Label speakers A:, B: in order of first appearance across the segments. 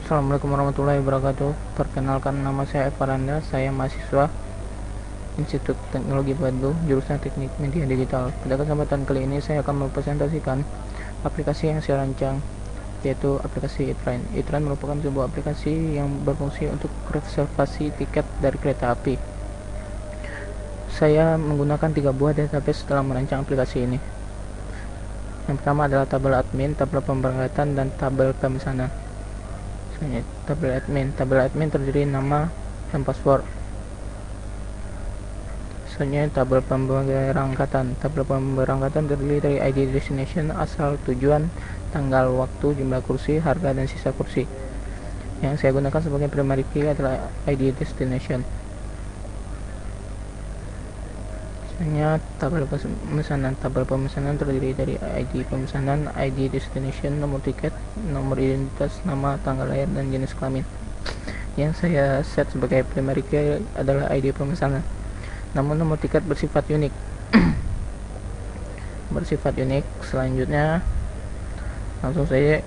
A: Assalamualaikum warahmatullahi wabarakatuh. Perkenalkan, nama saya Evaranda. Saya mahasiswa Institut Teknologi Bandung, jurusan Teknik Media Digital. Pada kesempatan kali ini saya akan mempresentasikan aplikasi yang saya rancang, yaitu aplikasi e-train. E-train merupakan sebuah aplikasi yang berfungsi untuk reservasi tiket dari kereta api. Saya menggunakan 3 buah database dalam merancang aplikasi ini. Yang pertama adalah tabel admin, tabel pemberangkatan, dan tabel pemesanan. Tabel admin terdiri nama dan password. Selanjutnya tabel pemberangkatan terdiri dari ID destination, asal tujuan, tanggal, waktu, jumlah kursi, harga, dan sisa kursi. Yang saya gunakan sebagai primary key adalah ID destination. Selanjutnya tabel pemesanan terdiri dari ID pemesanan, ID destination, nomor tiket, nomor identitas, nama, tanggal lahir, dan jenis kelamin. Yang saya set sebagai primary key adalah ID pemesanan, namun nomor tiket bersifat unik. Selanjutnya langsung saya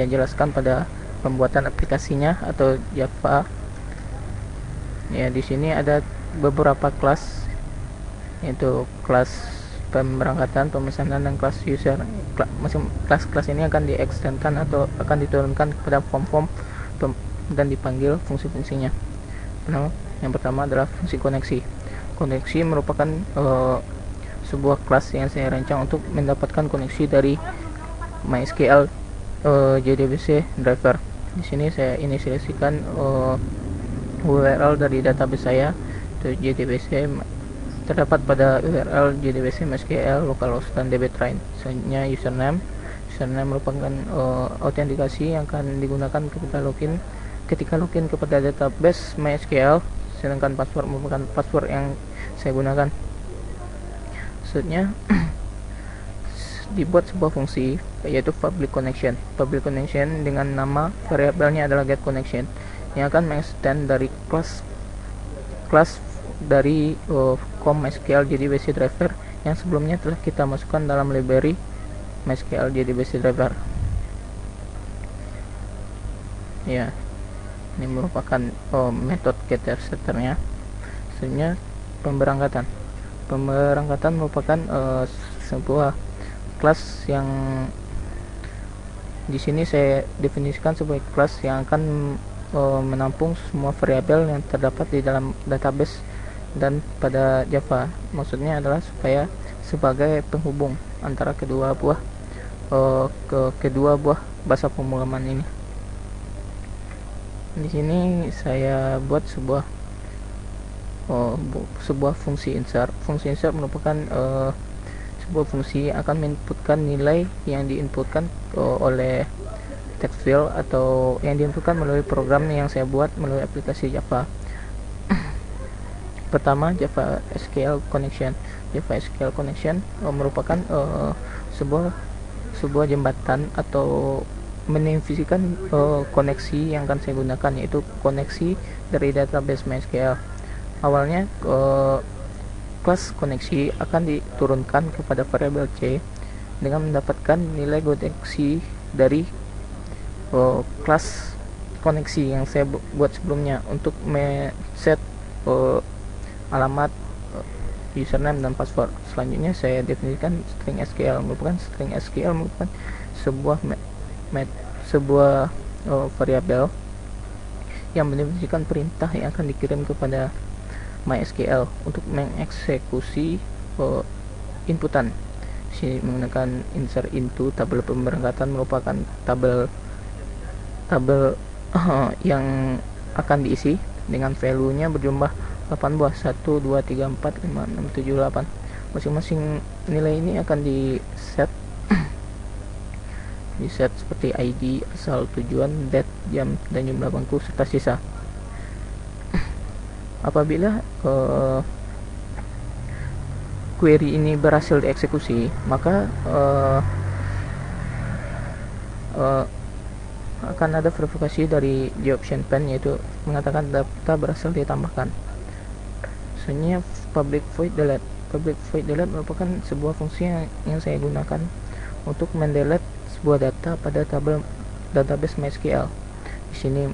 A: jelaskan pada pembuatan aplikasinya atau Java. Ya, di sini ada beberapa kelas, yaitu kelas pemberangkatan, pemesanan, dan kelas user. Kelas ini akan diekstensikan atau akan diturunkan kepada form-form dan dipanggil fungsi-fungsinya. Yang pertama adalah fungsi koneksi. Koneksi merupakan sebuah kelas yang saya rancang untuk mendapatkan koneksi dari MySQL JDBC driver. Di sini saya inisiasikan URL dari database saya, itu JDBC, terdapat pada URL JDBC MySQL localhost dan dbtrain. Selanjutnya username merupakan autentikasi yang akan digunakan ketika login kepada database MySQL, sedangkan password merupakan password yang saya gunakan. Selanjutnya dibuat sebuah fungsi, yaitu public connection dengan nama variabelnya adalah get connection, yang akan mengextend dari kelas dari MySQL JDBC driver yang sebelumnya telah kita masukkan dalam library MySQL JDBC driver. Ya, ini merupakan metode getter setternya. Selanjutnya pemberangkatan merupakan sebuah kelas yang di sini saya definisikan sebagai kelas yang akan menampung semua variabel yang terdapat di dalam database dan pada Java. Maksudnya adalah supaya sebagai penghubung antara kedua buah bahasa pemrograman ini. Di sini saya buat sebuah fungsi insert. Fungsi insert merupakan sebuah fungsi yang akan menginputkan nilai yang diinputkan oleh text field atau yang diinputkan melalui program yang saya buat melalui aplikasi Java. Pertama, Java SQL Connection merupakan sebuah jembatan atau mendefinisikan koneksi yang akan saya gunakan, yaitu koneksi dari database MySQL. Awalnya kelas koneksi akan diturunkan kepada variabel C dengan mendapatkan nilai koneksi dari kelas koneksi yang saya buat sebelumnya untuk set alamat, username, dan password. Selanjutnya saya definisikan string SQL merupakan sebuah variabel yang mendefinisikan perintah yang akan dikirim kepada MySQL untuk mengeksekusi inputan. Sini menggunakan insert into. Tabel pemberangkatan merupakan tabel yang akan diisi dengan value-nya berjumlah 8 buah, 1, 2, 3, 4, 5, 6, 7, 8. Masing-masing nilai ini akan di set seperti ID, asal, tujuan, date, jam, dan jumlah bangku serta sisa. Apabila query ini berhasil dieksekusi, maka akan ada verifikasi dari the option pane, yaitu mengatakan data berhasil ditambahkan. Selanjutnya public void delete merupakan sebuah fungsi yang saya gunakan untuk mendelete sebuah data pada tabel database MySQL. Di sini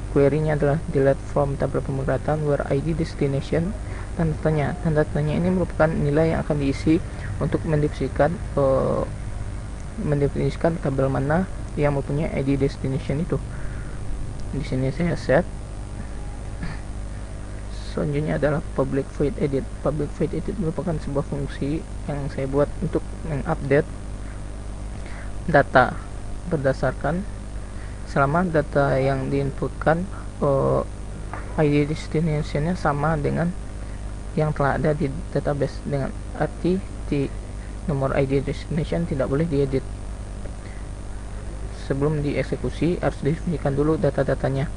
A: query-nya adalah delete from tabel pemberangkatan where ID destination tanda tanya. Tanda tanya ini merupakan nilai yang akan diisi untuk mendefinisikan tabel mana yang mempunyai ID destination itu. Di sini saya set. Selanjutnya adalah public void edit. Public void edit merupakan sebuah fungsi yang saya buat untuk mengupdate data berdasarkan selama data yang diinputkan ID destination-nya sama dengan yang telah ada di database, dengan arti di nomor ID destination tidak boleh diedit. Sebelum dieksekusi harus didefinisikan dulu data-datanya,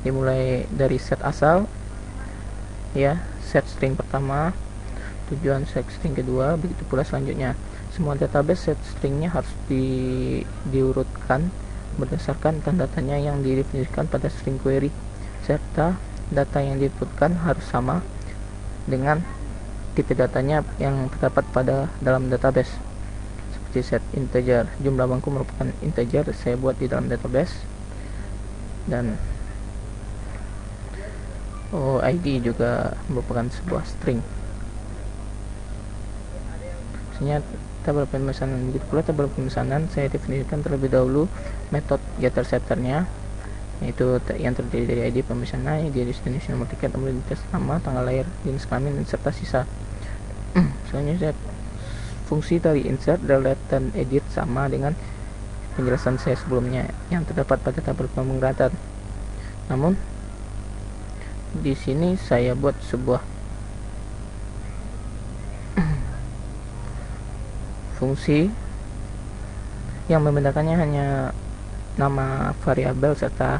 A: dimulai dari set asal ya, set string pertama, tujuan set string kedua, begitu pula selanjutnya. Semua database set stringnya harus diurutkan berdasarkan tanda tanya yang didefinisikan pada string query, serta data yang diinputkan harus sama dengan tipe datanya yang terdapat pada dalam database. Seperti set integer, jumlah bangku merupakan integer, saya buat di dalam database, dan ID juga merupakan sebuah string. Maksudnya tabel pemesanan. Begitu pula tabel pemesanan saya definisikan terlebih dahulu metode getterSetternya, yaitu yang terdiri dari ID pemesanan, ID destination, nomor tiket, nomor identitas, nama, tanggal lahir, jenis kelamin, serta sisa. Selanjutnya fungsi dari insert, delete, dan edit sama dengan penjelasan saya sebelumnya yang terdapat pada tabel pemberangkatan. Namun di sini saya buat sebuah fungsi yang membedakannya hanya nama variabel serta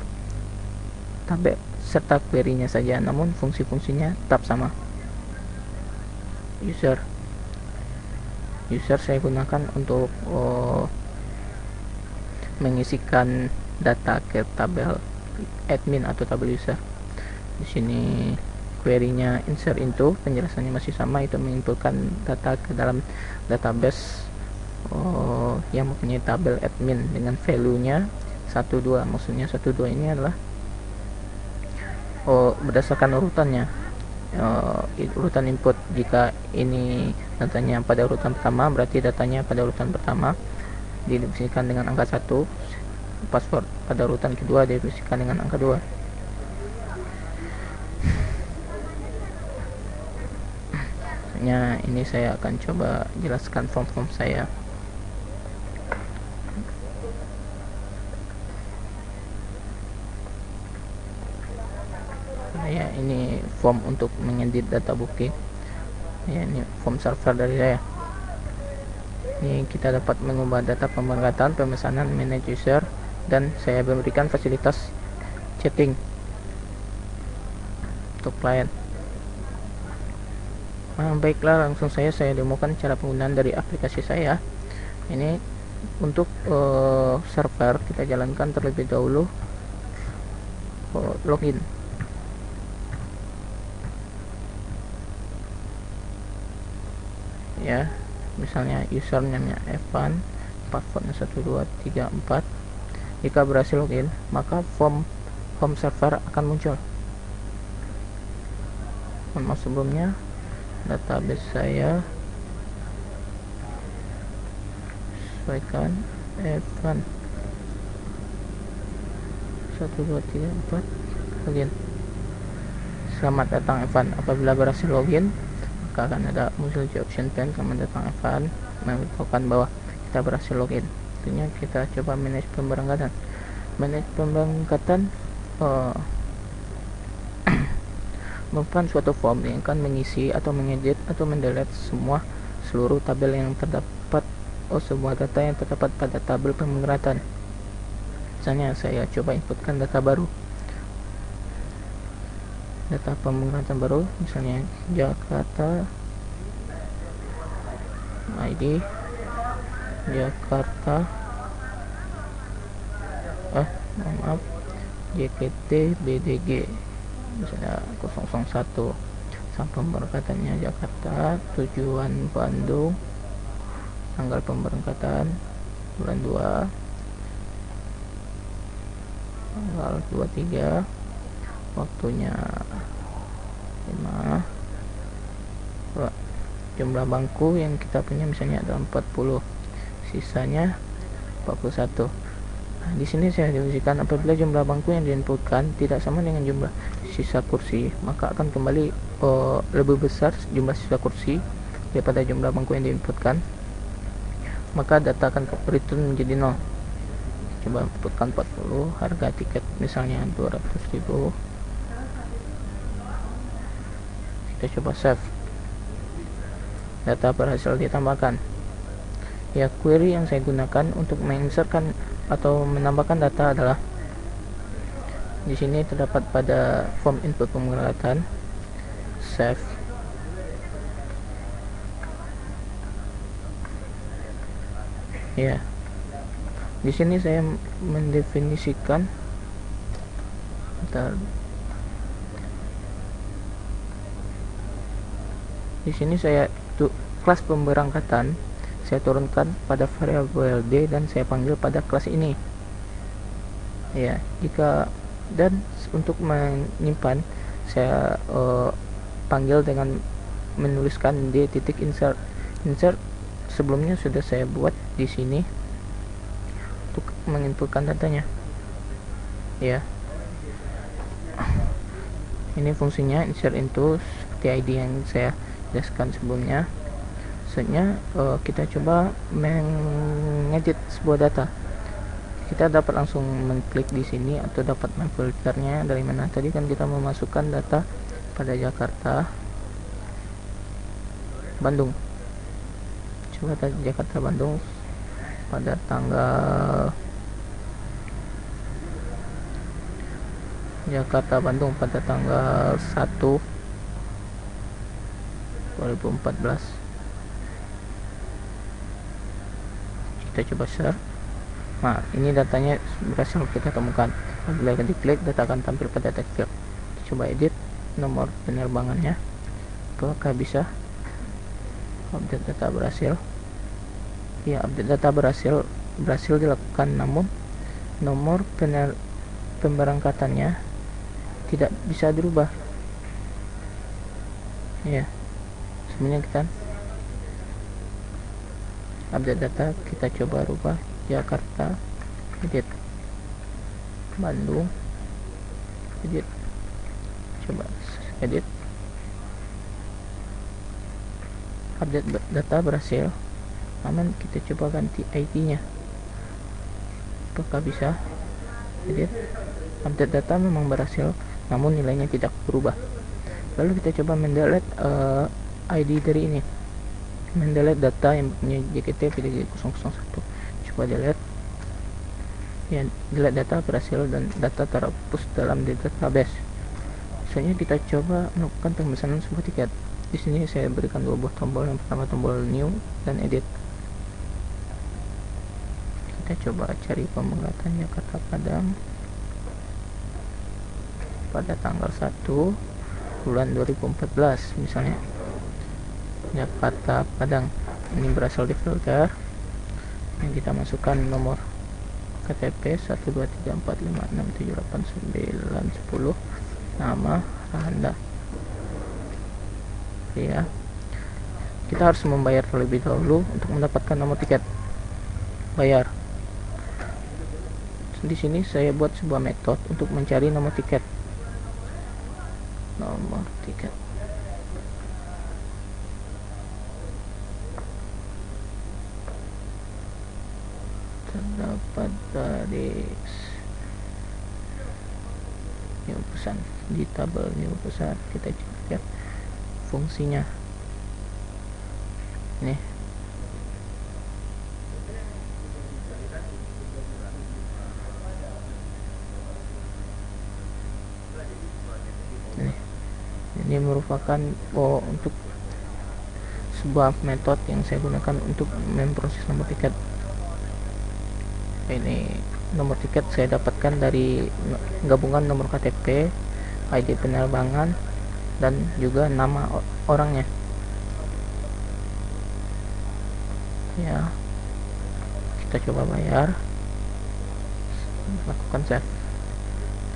A: tabel serta query-nya saja, namun fungsi-fungsinya tetap sama. User saya gunakan untuk mengisikan data ke tabel admin atau tabel user. Di sini query-nya insert into, penjelasannya masih sama, itu menginputkan data ke dalam database yang mempunyai tabel admin dengan value-nya 12. Maksudnya 12 ini adalah berdasarkan urutannya, urutan input. Jika ini datanya pada urutan pertama, berarti datanya pada urutan pertama didefinisikan dengan angka 1. Password pada urutan kedua didefinisikan dengan angka 2. Ini saya akan coba jelaskan form-form saya. Ya, ini form untuk mengedit data booking. Ya, ini form server dari saya. Ini kita dapat mengubah data pemberangkatan, pemesanan, manage user, dan saya memberikan fasilitas chatting untuk klien. Baiklah, langsung saya demokan cara penggunaan dari aplikasi saya. Ini untuk server kita jalankan terlebih dahulu login. Ya, misalnya username-nya Evan, passwordnya 1234. Jika berhasil login, maka form home server akan muncul. Sebelumnya database saya sesuaikan Evan 1234, login. Selamat datang Evan. Apabila berhasil login, maka akan ada muncul di option pane selamat datang Evan, memberitahukan bahwa kita berhasil login. Tentunya kita coba manage pemberangkatan. Merupakan suatu form yang akan mengisi atau mengedit atau mendelete seluruh tabel yang terdapat semua data yang terdapat pada tabel pemberangkatan. Misalnya saya coba inputkan data baru, data pemberangkatan baru, misalnya Jakarta, ID Jakarta, maaf, JKT BDG, misalnya 001, sang pemberangkatannya Jakarta, tujuan Bandung, tanggal pemberangkatan bulan 2, tanggal 23, waktunya 5. Jumlah bangku yang kita punya misalnya ada 40, sisanya 41. Nah, di sini saya definisikan apabila jumlah bangku yang diinputkan tidak sama dengan jumlah sisa kursi, maka akan kembali lebih besar jumlah sisa kursi daripada jumlah bangku yang diinputkan, maka data akan return menjadi 0. Coba inputkan 40, harga tiket misalnya 200.000. Kita coba save. Data berhasil ditambahkan. Ya, query yang saya gunakan untuk menginsertkan atau menambahkan data adalah di sini terdapat pada form input pemberangkatan. Save. Ya, di sini saya mendefinisikan di sini saya kelas pemberangkatan saya turunkan pada variabel D dan saya panggil pada kelas ini. Ya, dan untuk menyimpan saya panggil dengan menuliskan D titik insert. Sebelumnya sudah saya buat di sini untuk menginputkan datanya. Ya, ini fungsinya insert into seperti ID yang saya jelaskan sebelumnya. Selanjutnya kita coba mengedit sebuah data. Kita dapat langsung mengklik di sini atau dapat memfilternya dari mana. Tadi kan kita memasukkan data pada Jakarta, Bandung. Coba tadi Jakarta Bandung pada tanggal Jakarta Bandung pada tanggal 1 2014. Kita coba share. Nah, ini datanya berhasil kita temukan. Apabila diklik, data akan tampil pada text field. Kita coba edit nomor penerbangannya. Apakah bisa? Update data berhasil. Ya, update data berhasil dilakukan, namun nomor pemberangkatannya tidak bisa dirubah. Ya, sebenarnya kita update data, kita coba rubah Jakarta, edit Bandung, edit, coba edit, update data berhasil, namun kita coba ganti ID nya. Apakah bisa? Edit, update data memang berhasil, namun nilainya tidak berubah. Lalu kita coba mendelete ID dari ini, mendelete data yang punya JKT PDG001. Coba delete. Ya, delete data berhasil dan data terhapus dalam database. Misalnya kita coba melakukan pemesanan sebuah tiket. Di sini saya berikan dua buah tombol. Yang pertama tombol new dan edit. Kita coba cari pemberangkatan Jakarta Padang pada tanggal 1 bulan 2014 misalnya. Jakarta Padang ini berasal di filter yang kita masukkan nomor KTP 12345678910, nama Anda. Ya, kita harus membayar terlebih dahulu untuk mendapatkan nomor tiket. Bayar. Di sini saya buat sebuah metode untuk mencari nomor tiket. Nomor tiket. Terdapat dari new pesan di tabel new pesan. Kita lihat fungsinya nih. Ini merupakan untuk sebuah metode yang saya gunakan untuk memproses nomor tiket. Ini nomor tiket saya dapatkan dari gabungan nomor KTP, ID penerbangan, dan juga nama orangnya. Ya, kita coba bayar, lakukan save.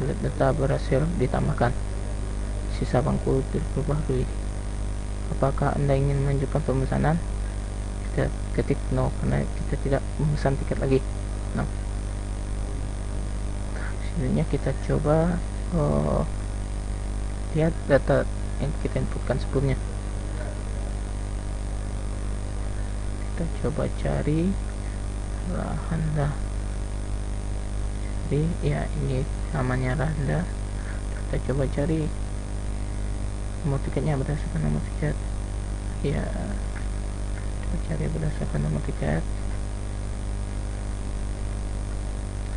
A: delete data berhasil ditambahkan, sisa bangku diperbarui. Apakah Anda ingin melanjutkan pemesanan? Kita ketik no, karena kita tidak memesan tiket lagi. Nah, selanjutnya kita coba lihat data yang kita inputkan sebelumnya. Kita coba cari Rahanda. Jadi ya, ini namanya Rahanda. Kita coba cari nomor tiketnya berdasarkan nomor tiket. Ya, kita cari berdasarkan nomor tiket.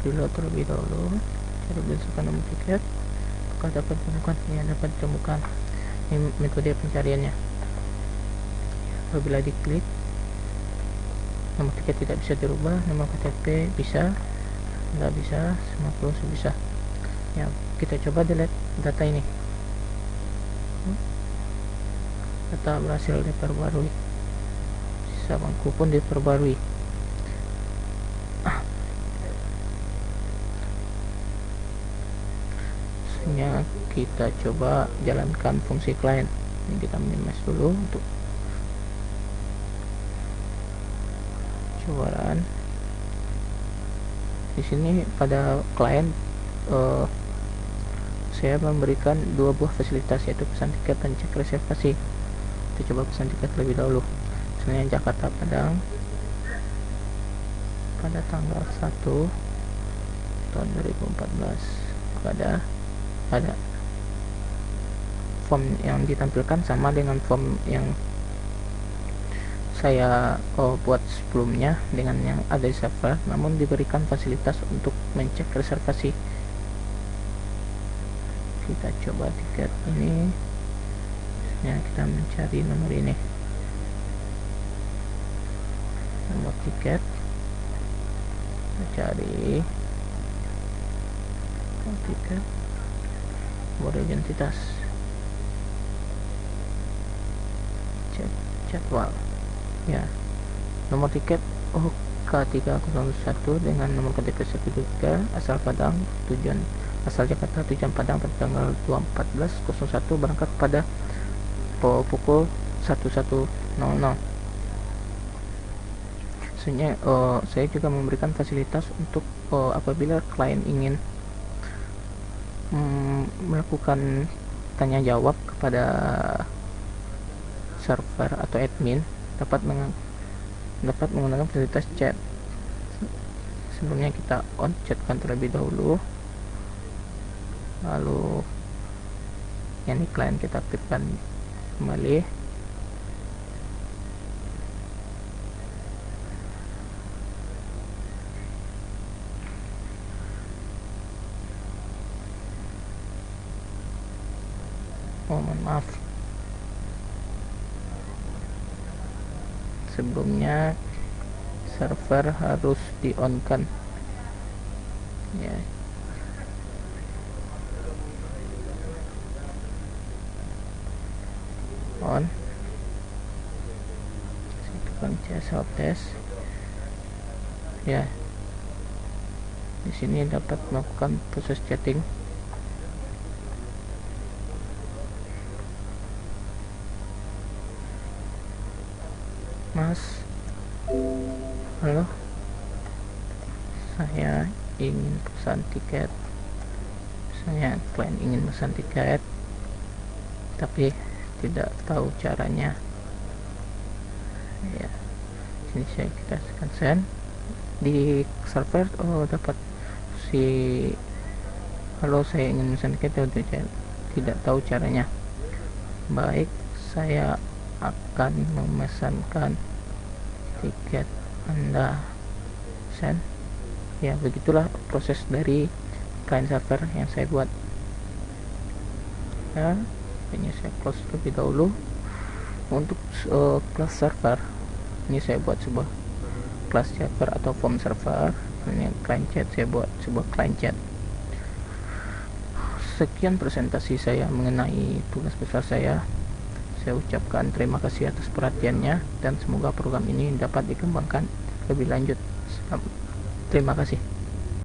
A: Reload terlebih dahulu, cari berdasarkan nomor tiket. Apakah dapat ditemukan? Ya, dapat ditemukan. Ini metode pencariannya. Apabila diklik, nomor tiket tidak bisa dirubah, nomor KTP bisa, nggak bisa, semua close bisa. Ya, kita coba delete data ini. Data berhasil diperbarui, sisa bangku pun diperbarui. Selanjutnya kita coba jalankan fungsi client. Ini kita minimize dulu untuk cobaan. Di sini pada client saya memberikan dua buah fasilitas, yaitu pesan tiket dan cek reservasi. Kita coba pesan tiket lebih dahulu. Misalnya Jakarta Padang pada tanggal 1 tahun 2014. Ada form yang ditampilkan sama dengan form yang saya buat sebelumnya dengan yang ada di server, namun diberikan fasilitas untuk mencek reservasi. Kita coba tiket ini. Misalnya kita mencari nomor ini, nomor tiket. Kita cari nomor tiket, nomor identitas, cek jadwal. Ya, nomor tiket OK301 dengan nomor KTP 123, asal Padang, tujuan asal Jakarta, tujuan Padang pada tanggal 2/14/01, berangkat pada pukul 11.00. Sebenarnya saya juga memberikan fasilitas untuk apabila klien ingin melakukan tanya jawab kepada server atau admin, dapat menggunakan fasilitas chat. Sebelumnya kita on chatkan terlebih dahulu, lalu yang ini klien kita aktifkan kembali. Mohon maaf, sebelumnya server harus di on kan ya. On, tekan help test ya. Di sini dapat melakukan proses chatting. Mas, halo, saya ingin pesan tiket. Misalnya klien ingin pesan tiket tapi tidak tahu caranya ya. Sini kita tekan send. Di server dapat si halo, saya ingin pesan tiket, tidak tahu caranya. Baik, saya akan memesankan tiket Anda, send ya. Begitulah proses dari client server yang saya buat ya. Ini saya close terlebih dahulu. Untuk class server ini saya buat sebuah class server atau form server. Ini client chat, saya buat sebuah client chat. Sekian presentasi saya mengenai tugas besar saya. Saya ucapkan terima kasih atas perhatiannya dan semoga program ini dapat dikembangkan lebih lanjut. Terima kasih.